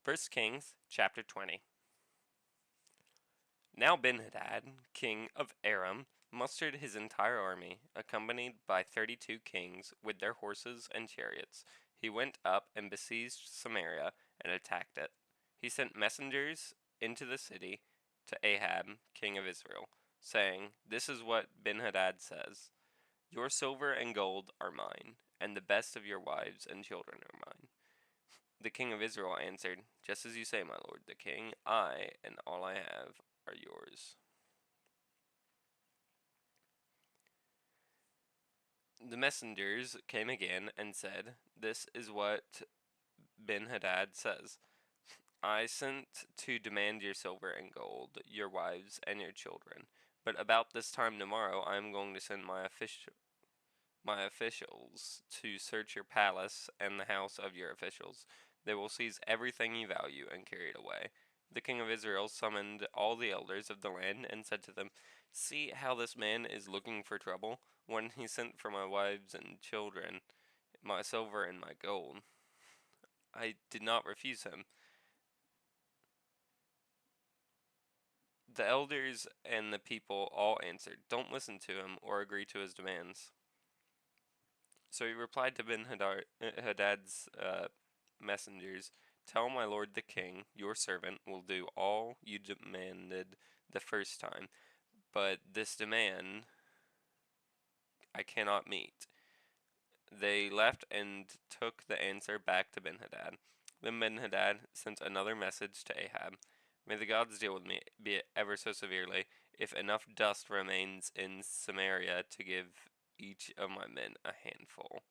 1 Kings chapter 20. Now Benhadad, king of Aram, mustered his entire army, accompanied by 32 kings with their horses and chariots. He went up and besieged Samaria and attacked it. He sent messengers into the city to Ahab, king of Israel, saying, "This is what Benhadad says: Your silver and gold are mine, and the best of your wives and children are mine." The king of Israel answered, "Just as you say, my lord the king, I and all I have are yours." The messengers came again and said, "This is what Benhadad says: I sent to demand your silver and gold, your wives and your children. But about this time tomorrow I am going to send my officials to search your palace and the house of your officials. They will seize everything you value and carry it away." The king of Israel summoned all the elders of the land and said to them, "See how this man is looking for trouble. When he sent for my wives and children, my silver and my gold, I did not refuse him." The elders and the people all answered, "Don't listen to him or agree to his demands." So he replied to Ben-Hadad's messengers, "Tell my lord the king, your servant will do all you demanded the first time, but this demand I cannot meet." They left and took the answer back to Ben-Hadad. Then Ben-Hadad sent another message to Ahab: "May the gods deal with me, be it ever so severely, if enough dust remains in Samaria to give each of my men a handful."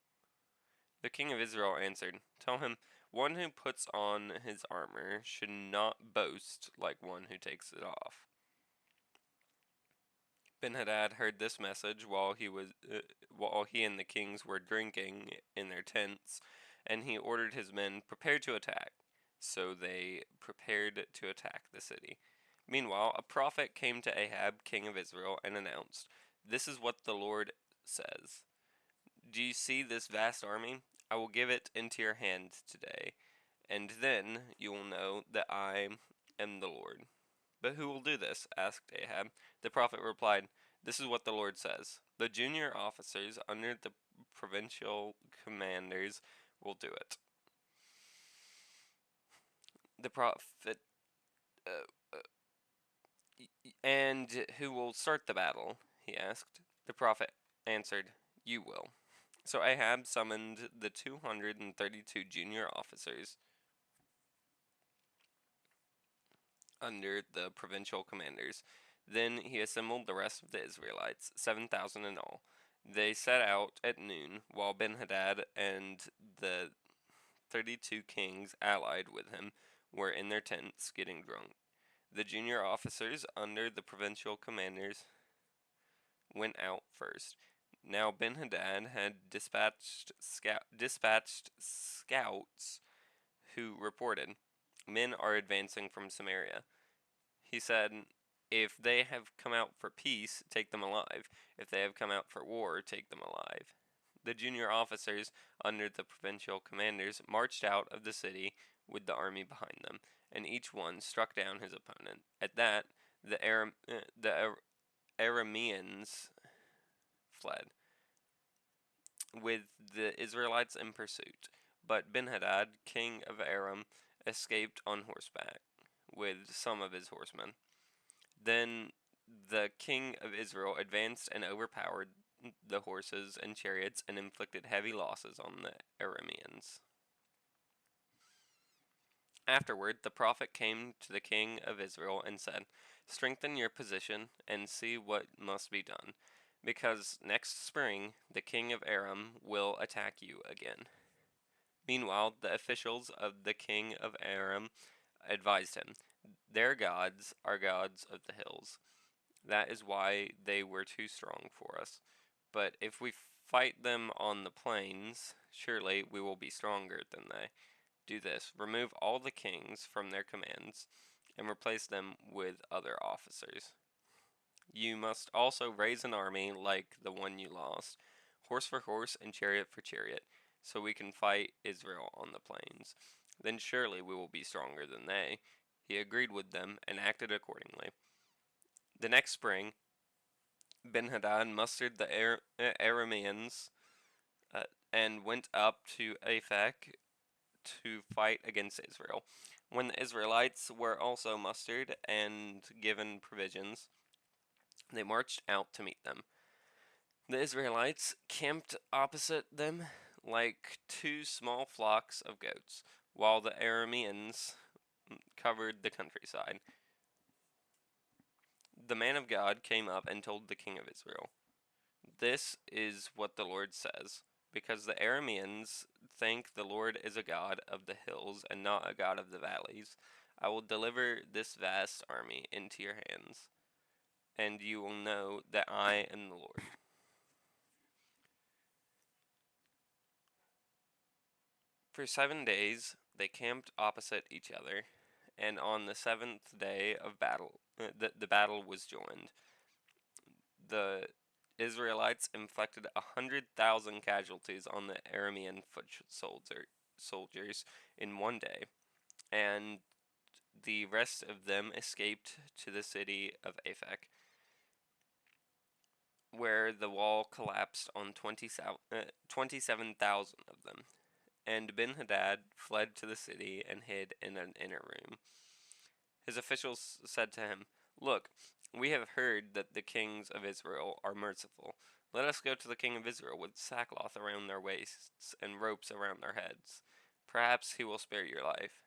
The king of Israel answered, "Tell him, one who puts on his armor should not boast like one who takes it off." Benhadad heard this message while he and the kings were drinking in their tents, and he ordered his men, "Prepare to attack." So they prepared to attack the city. Meanwhile, a prophet came to Ahab, king of Israel, and announced, "This is what the Lord says: Do you see this vast army? I will give it into your hand today, and then you will know that I am the Lord." "But who will do this?" asked Ahab. The prophet replied, "This is what the Lord says: The junior officers under the provincial commanders will do it." The prophet, uh, "And who will start the battle?" he asked. The prophet answered, "You will." So Ahab summoned the 232 junior officers under the provincial commanders. Then he assembled the rest of the Israelites, 7,000 in all. They set out at noon, while Benhadad and the 32 kings allied with him were in their tents getting drunk. The junior officers under the provincial commanders went out first. Now Benhadad had dispatched scouts who reported, "Men are advancing from Samaria." He said, "If they have come out for peace, take them alive. If they have come out for war, take them alive." The junior officers under the provincial commanders marched out of the city with the army behind them, and each one struck down his opponent. At that, the Arameans fled, with the Israelites in pursuit. But Benhadad, king of Aram, escaped on horseback with some of his horsemen. Then the king of Israel advanced and overpowered the horses and chariots and inflicted heavy losses on the Arameans. Afterward, the prophet came to the king of Israel and said, "Strengthen your position and see what must be done, because next spring the king of Aram will attack you again." Meanwhile, the officials of the king of Aram advised him, "Their gods are gods of the hills. That is why they were too strong for us. But if we fight them on the plains, surely we will be stronger than they. Do this: remove all the kings from their commands, and replace them with other officers. You must also raise an army like the one you lost, horse for horse and chariot for chariot, so we can fight Israel on the plains. Then surely we will be stronger than they." He agreed with them and acted accordingly. The next spring, Benhadad mustered the Arameans and went up to Aphek to fight against Israel. When the Israelites were also mustered and given provisions, they marched out to meet them. The Israelites camped opposite them like two small flocks of goats, while the Arameans covered the countryside. The man of God came up and told the king of Israel, "This is what the Lord says. Because the Arameans think the Lord is a God of the hills and not a God of the valleys, I will deliver this vast army into your hands, and you will know that I am the Lord." For 7 days they camped opposite each other, and on the seventh day of battle, the battle was joined. The Israelites inflicted 100,000 casualties on the Aramean foot soldiers in one day, and the rest of them escaped to the city of Aphek, where the wall collapsed on 27,000 of them. And Benhadad fled to the city and hid in an inner room. His officials said to him, "Look, we have heard that the kings of Israel are merciful. Let us go to the king of Israel with sackcloth around their waists and ropes around their heads. Perhaps he will spare your life."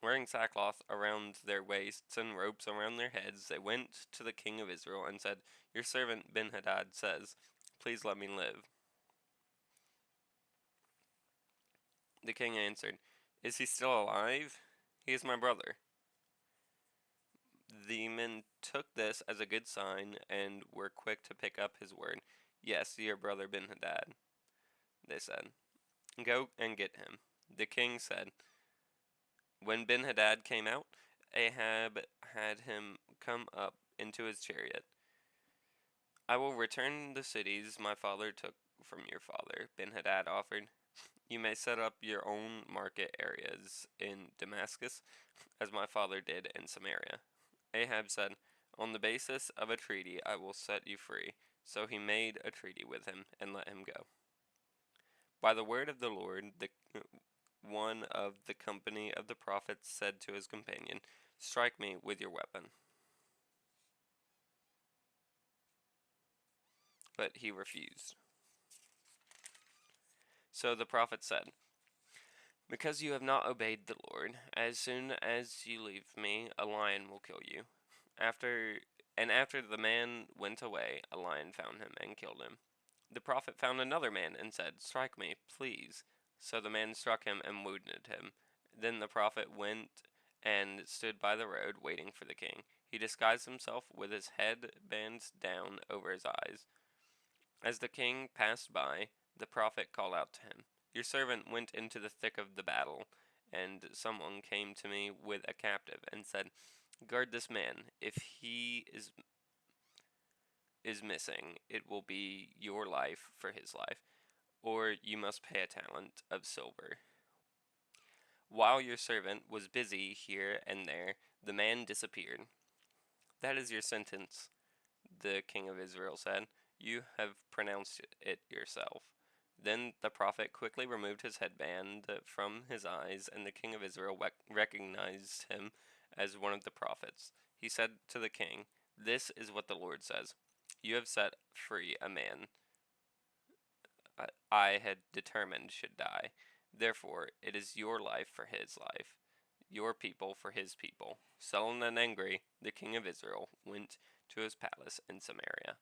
Wearing sackcloth around their waists and ropes around their heads, they went to the king of Israel and said, "Your servant Benhadad says, 'Please let me live.'" The king answered, "Is he still alive? He is my brother." The men took this as a good sign and were quick to pick up his word. "Yes, your brother Benhadad," they said. "Go and get him." The king said. When Benhadad came out, Ahab had him come up into his chariot. "I will return the cities my father took from your father," Benhadad offered. "You may set up your own market areas in Damascus, as my father did in Samaria." Ahab said, "On the basis of a treaty I will set you free." So he made a treaty with him and let him go. By the word of the Lord, one of the company of the prophets said to his companion, "Strike me with your weapon." But he refused. So the prophet said, "Because you have not obeyed the Lord, as soon as you leave me, a lion will kill you." After the man went away, a lion found him and killed him. The prophet found another man and said, "Strike me, please." So the man struck him and wounded him. Then the prophet went and stood by the road waiting for the king. He disguised himself with his head band down over his eyes. As the king passed by, the prophet called out to him, "Your servant went into the thick of the battle, and someone came to me with a captive and said, 'Guard this man. If he is missing, it will be your life for his life, or you must pay a talent of silver.' While your servant was busy here and there, the man disappeared." "That is your sentence," the king of Israel said. "You have pronounced it yourself." Then the prophet quickly removed his headband from his eyes, and the king of Israel recognized him as one of the prophets. He said to the king, "This is what the Lord says. You have set free a man I had determined should die. Therefore, it is your life for his life, your people for his people." Sullen and angry, the king of Israel went to his palace in Samaria.